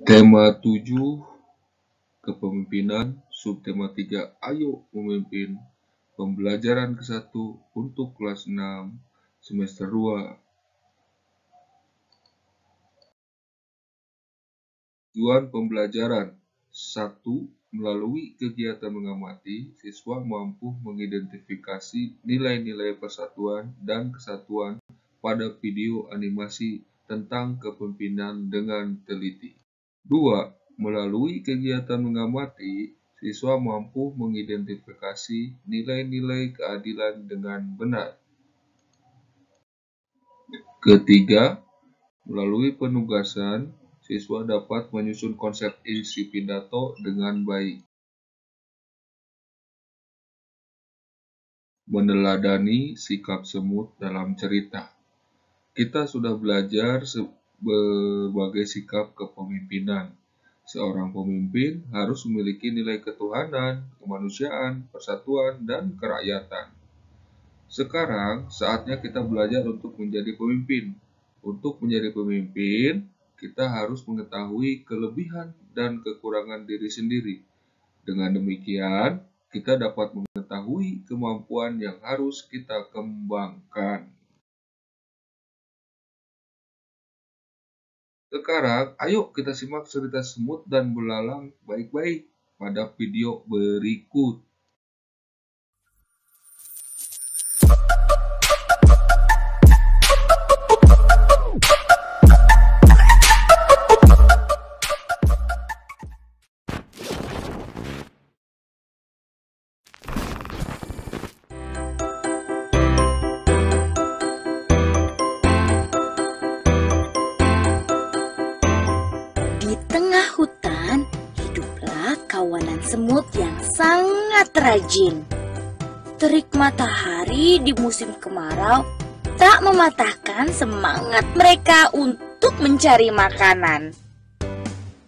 Tema 7, Kepemimpinan. Subtema 3, Ayo Memimpin. Pembelajaran ke-1 untuk kelas 6, semester 2. Tujuan pembelajaran. 1. Melalui kegiatan mengamati, siswa mampu mengidentifikasi nilai-nilai persatuan dan kesatuan pada video animasi tentang kepemimpinan dengan teliti. 2. Melalui kegiatan mengamati, siswa mampu mengidentifikasi nilai-nilai keadilan dengan benar. Ketiga, melalui penugasan, siswa dapat menyusun konsep isi pidato dengan baik. Meneladani sikap semut dalam cerita. Kita sudah belajar berbagai sikap kepemimpinan. Seorang pemimpin harus memiliki nilai ketuhanan, kemanusiaan, persatuan, dan kerakyatan. Sekarang saatnya kita belajar untuk menjadi pemimpin. Untuk menjadi pemimpin, kita harus mengetahui kelebihan dan kekurangan diri sendiri. Dengan demikian, kita dapat mengetahui kemampuan yang harus kita kembangkan. Sekarang, ayo kita simak cerita semut dan belalang baik-baik pada video berikut. Di tengah hutan, hiduplah kawanan semut yang sangat rajin. Terik matahari di musim kemarau tak mematahkan semangat mereka untuk mencari makanan.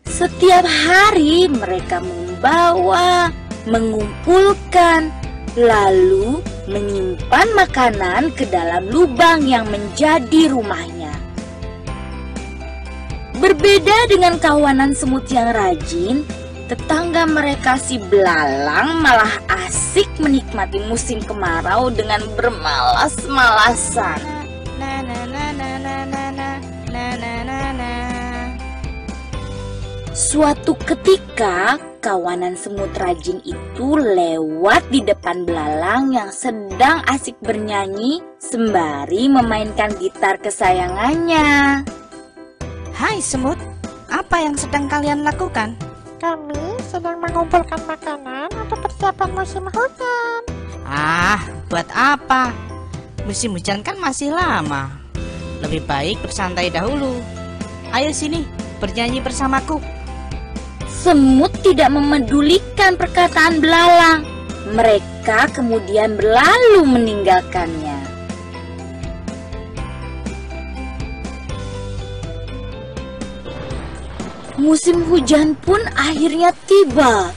Setiap hari mereka membawa, mengumpulkan, lalu menyimpan makanan ke dalam lubang yang menjadi rumahnya. Berbeda dengan kawanan semut yang rajin, tetangga mereka si belalang malah asik menikmati musim kemarau dengan bermalas-malasan. Suatu ketika, kawanan semut rajin itu lewat di depan belalang yang sedang asik bernyanyi sembari memainkan gitar kesayangannya. Hai semut, apa yang sedang kalian lakukan? Kami sedang mengumpulkan makanan untuk persiapan musim hujan. Buat apa? Musim hujan kan masih lama. Lebih baik bersantai dahulu. Ayo sini, bernyanyi bersamaku. Semut tidak memedulikan perkataan belalang. Mereka kemudian berlalu meninggalkannya. Musim hujan pun akhirnya tiba.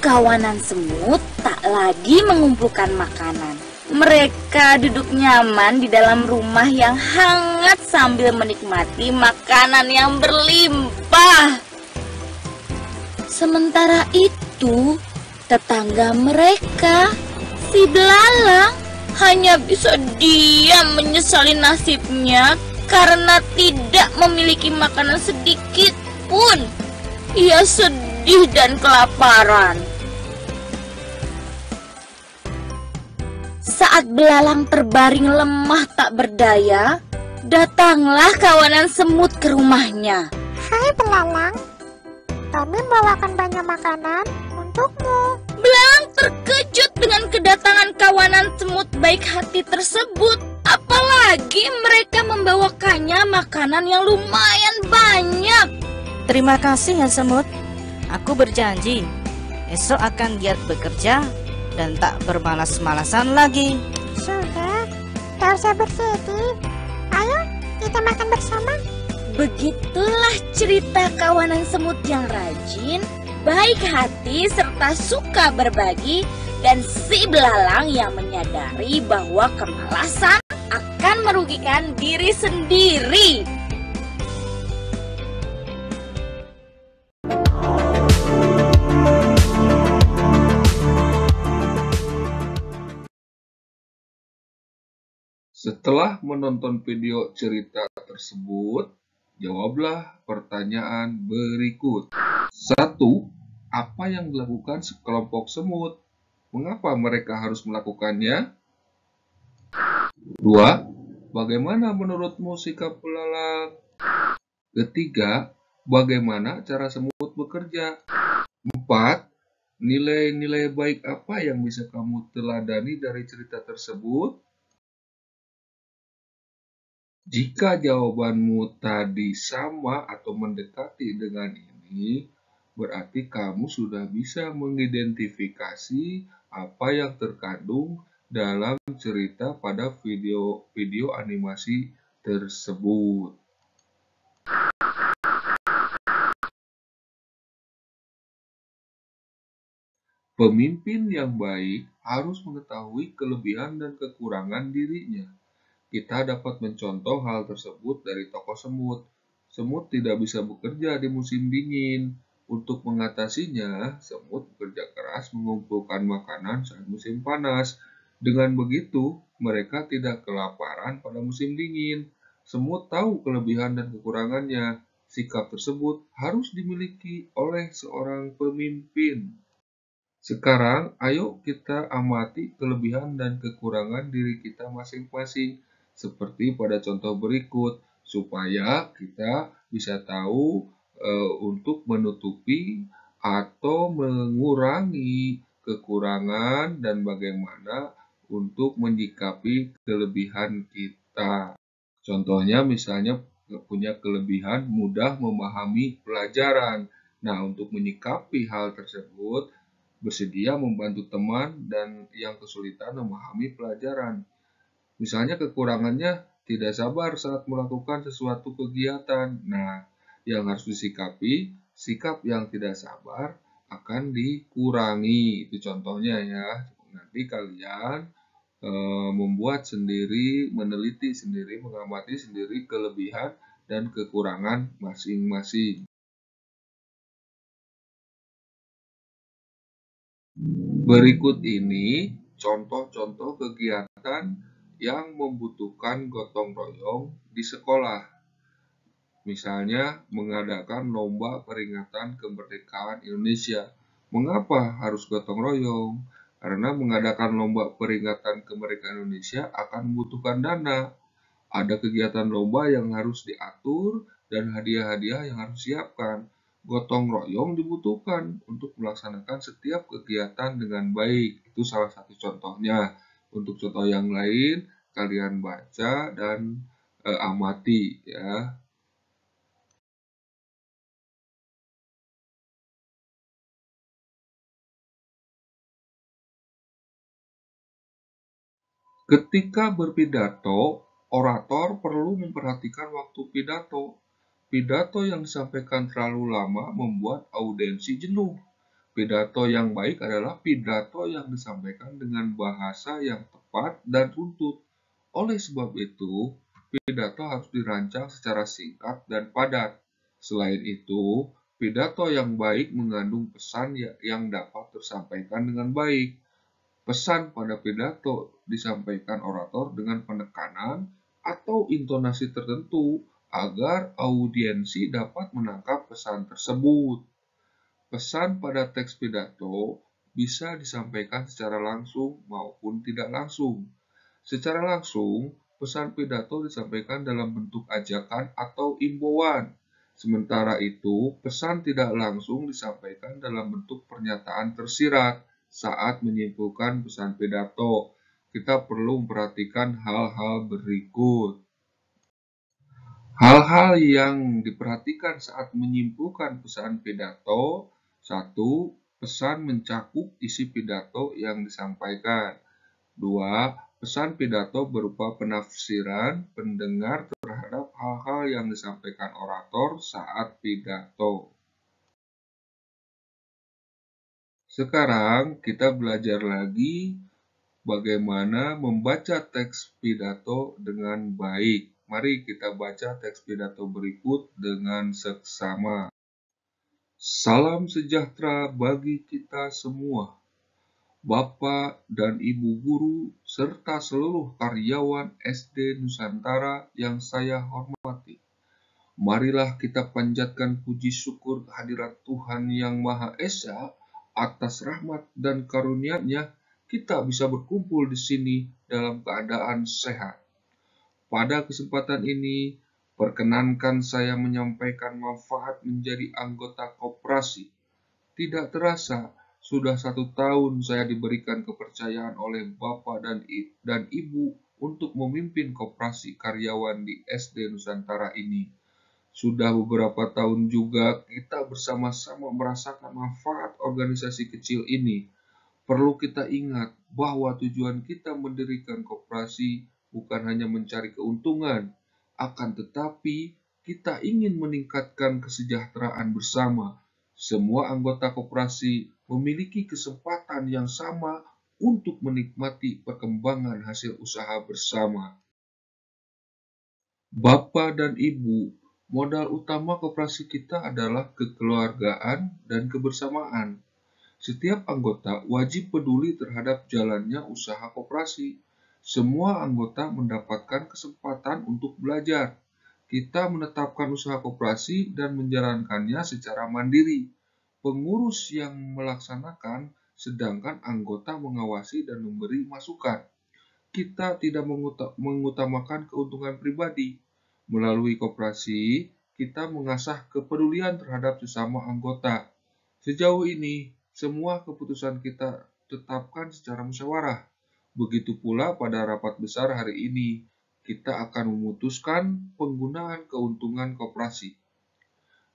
Kawanan semut tak lagi mengumpulkan makanan. Mereka duduk nyaman di dalam rumah yang hangat sambil menikmati makanan yang berlimpah. Sementara itu, tetangga mereka, si belalang, hanya bisa diam menyesali nasibnya karena tidak memiliki makanan sedikit pun. Ia sedih dan kelaparan. Saat belalang terbaring lemah tak berdaya, datanglah kawanan semut ke rumahnya. Hai belalang, kami membawakan banyak makanan untukmu. Belalang terkejut dengan kedatangan kawanan semut baik hati tersebut. Apalagi mereka membawakannya makanan yang lumayan banyak. Terima kasih ya semut. Aku berjanji, esok akan giat bekerja dan tak bermalas-malasan lagi. Sudah, tak usah bersedih. Ayo kita makan bersama. Begitulah cerita kawanan semut yang rajin, baik hati serta suka berbagi, dan si belalang yang menyadari bahwa kemalasan akan merugikan diri sendiri. Setelah menonton video cerita tersebut, jawablah pertanyaan berikut. 1. Apa yang dilakukan sekelompok semut? Mengapa mereka harus melakukannya? 2. Bagaimana menurutmu sikap belalang? Ketiga, bagaimana cara semut bekerja? 4. Nilai-nilai baik apa yang bisa kamu teladani dari cerita tersebut? Jika jawabanmu tadi sama atau mendekati dengan ini, berarti kamu sudah bisa mengidentifikasi apa yang terkandung dalam cerita pada video animasi tersebut. Pemimpin yang baik harus mengetahui kelebihan dan kekurangan dirinya. Kita dapat mencontoh hal tersebut dari tokoh semut. Semut tidak bisa bekerja di musim dingin. Untuk mengatasinya, semut bekerja keras mengumpulkan makanan saat musim panas. Dengan begitu, mereka tidak kelaparan pada musim dingin. Semut tahu kelebihan dan kekurangannya. Sikap tersebut harus dimiliki oleh seorang pemimpin. Sekarang, ayo kita amati kelebihan dan kekurangan diri kita masing-masing, seperti pada contoh berikut, supaya kita bisa tahu untuk menutupi atau mengurangi kekurangan dan bagaimana untuk menyikapi kelebihan kita. Contohnya misalnya punya kelebihan mudah memahami pelajaran. Nah, untuk menyikapi hal tersebut, bersedia membantu teman dan yang kesulitan memahami pelajaran. Misalnya kekurangannya tidak sabar saat melakukan sesuatu kegiatan. Nah, yang harus disikapi, sikap yang tidak sabar akan dikurangi. Itu contohnya ya. Nanti kalian membuat sendiri, meneliti sendiri, mengamati sendiri kelebihan dan kekurangan masing-masing. Berikut ini contoh-contoh kegiatan yang membutuhkan gotong royong di sekolah. Misalnya, mengadakan lomba peringatan kemerdekaan Indonesia. Mengapa harus gotong royong? Karena mengadakan lomba peringatan kemerdekaan Indonesia akan membutuhkan dana. Ada kegiatan lomba yang harus diatur dan hadiah-hadiah yang harus siapkan. Gotong royong dibutuhkan untuk melaksanakan setiap kegiatan dengan baik. Itu salah satu contohnya. Untuk contoh yang lain, kalian baca dan amati ya. Ketika berpidato, orator perlu memperhatikan waktu pidato. Pidato yang disampaikan terlalu lama membuat audiensi jenuh. Pidato yang baik adalah pidato yang disampaikan dengan bahasa yang tepat dan runtut. Oleh sebab itu, pidato harus dirancang secara singkat dan padat. Selain itu, pidato yang baik mengandung pesan yang dapat tersampaikan dengan baik. Pesan pada pidato disampaikan orator dengan penekanan atau intonasi tertentu agar audiensi dapat menangkap pesan tersebut. Pesan pada teks pidato bisa disampaikan secara langsung maupun tidak langsung. Secara langsung, pesan pidato disampaikan dalam bentuk ajakan atau imbauan. Sementara itu, pesan tidak langsung disampaikan dalam bentuk pernyataan tersirat. Saat menyimpulkan pesan pidato, kita perlu memperhatikan hal-hal berikut. Hal-hal yang diperhatikan saat menyimpulkan pesan pidato. 1. Pesan mencakup isi pidato yang disampaikan. 2. Pesan pidato berupa penafsiran pendengar terhadap hal-hal yang disampaikan orator saat pidato. Sekarang kita belajar lagi bagaimana membaca teks pidato dengan baik. Mari kita baca teks pidato berikut dengan seksama. Salam sejahtera bagi kita semua. Bapak dan Ibu guru, serta seluruh karyawan SD Nusantara yang saya hormati. Marilah kita panjatkan puji syukur kehadirat Tuhan Yang Maha Esa atas rahmat dan karunia-Nya kita bisa berkumpul di sini dalam keadaan sehat. Pada kesempatan ini, perkenankan saya menyampaikan manfaat menjadi anggota koperasi. Tidak terasa, sudah 1 tahun saya diberikan kepercayaan oleh Bapak dan Ibu untuk memimpin koperasi karyawan di SD Nusantara ini. Sudah beberapa tahun juga kita bersama-sama merasakan manfaat organisasi kecil ini. Perlu kita ingat bahwa tujuan kita mendirikan koperasi bukan hanya mencari keuntungan, akan tetapi kita ingin meningkatkan kesejahteraan bersama. Semua anggota koperasi memiliki kesempatan yang sama untuk menikmati perkembangan hasil usaha bersama. Bapak dan Ibu, modal utama koperasi kita adalah kekeluargaan dan kebersamaan. Setiap anggota wajib peduli terhadap jalannya usaha koperasi. Semua anggota mendapatkan kesempatan untuk belajar. Kita menetapkan usaha koperasi dan menjalankannya secara mandiri. Pengurus yang melaksanakan, sedangkan anggota mengawasi dan memberi masukan. Kita tidak mengutamakan keuntungan pribadi. Melalui koperasi, kita mengasah kepedulian terhadap sesama anggota. Sejauh ini, semua keputusan kita tetapkan secara musyawarah. Begitu pula pada rapat besar hari ini, kita akan memutuskan penggunaan keuntungan koperasi.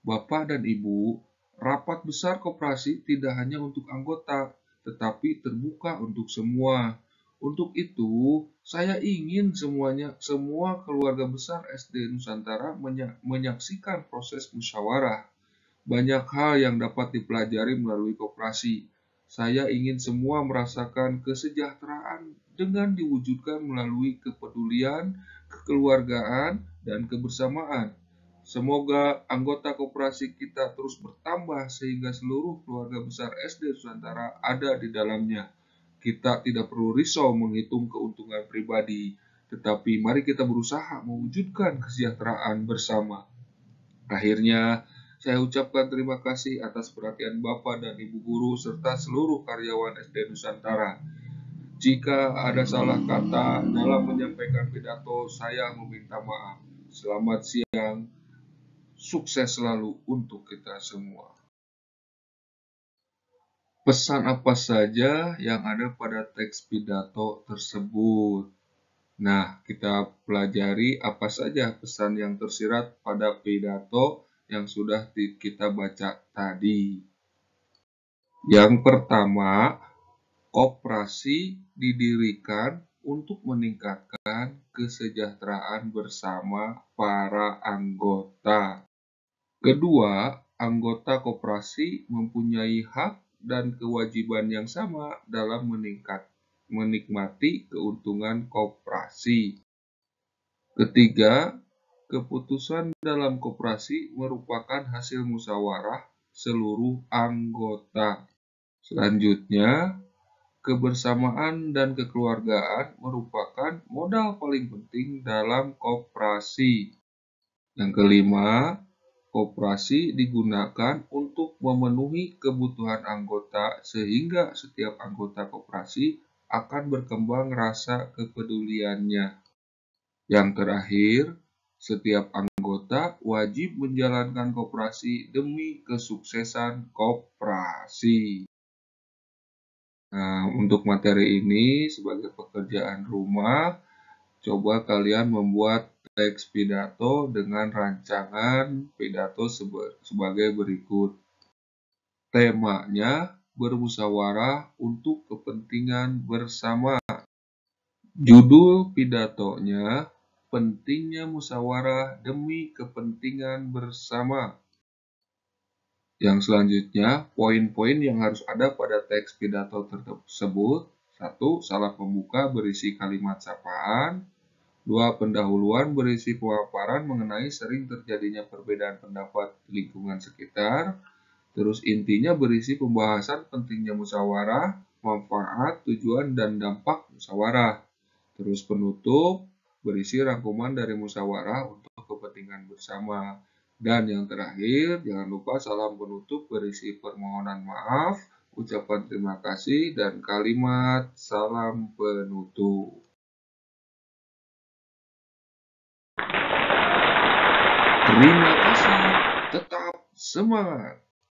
Bapak dan Ibu, rapat besar koperasi tidak hanya untuk anggota, tetapi terbuka untuk semua. Untuk itu, saya ingin semua keluarga besar SD Nusantara menyaksikan proses musyawarah. Banyak hal yang dapat dipelajari melalui koperasi. Saya ingin semua merasakan kesejahteraan dengan diwujudkan melalui kepedulian, kekeluargaan, dan kebersamaan. Semoga anggota koperasi kita terus bertambah sehingga seluruh keluarga besar SD Nusantara ada di dalamnya. Kita tidak perlu risau menghitung keuntungan pribadi, tetapi mari kita berusaha mewujudkan kesejahteraan bersama. Akhirnya, saya ucapkan terima kasih atas perhatian Bapak dan Ibu guru serta seluruh karyawan SD Nusantara. Jika ada salah kata dalam menyampaikan pidato, saya meminta maaf. Selamat siang, sukses selalu untuk kita semua. Pesan apa saja yang ada pada teks pidato tersebut? Nah, kita pelajari apa saja pesan yang tersirat pada pidato yang sudah kita baca tadi. Yang pertama, koperasi didirikan untuk meningkatkan kesejahteraan bersama para anggota. Kedua, anggota koperasi mempunyai hak dan kewajiban yang sama dalam menikmati keuntungan koperasi. Ketiga, keputusan dalam koperasi merupakan hasil musyawarah seluruh anggota. Selanjutnya, kebersamaan dan kekeluargaan merupakan modal paling penting dalam koperasi. Yang kelima, koperasi digunakan untuk memenuhi kebutuhan anggota sehingga setiap anggota koperasi akan berkembang rasa kepeduliannya. Yang terakhir, setiap anggota wajib menjalankan koperasi demi kesuksesan koperasi. Nah, untuk materi ini sebagai pekerjaan rumah, coba kalian membuat teks pidato dengan rancangan pidato sebagai berikut. Temanya bermusyawarah untuk kepentingan bersama. Judul pidatonya pentingnya musyawarah demi kepentingan bersama. Yang selanjutnya, poin-poin yang harus ada pada teks pidato tersebut. 1. Salah pembuka berisi kalimat sapaan. 2. Pendahuluan berisi pemaparan mengenai sering terjadinya perbedaan pendapat di lingkungan sekitar. Terus intinya berisi pembahasan pentingnya musyawarah. manfaat, tujuan, dan dampak musyawarah. Terus penutup berisi rangkuman dari musyawarah untuk kepentingan bersama. Dan yang terakhir, jangan lupa salam penutup berisi permohonan maaf, ucapan terima kasih, dan kalimat salam penutup. Terima kasih, tetap semangat!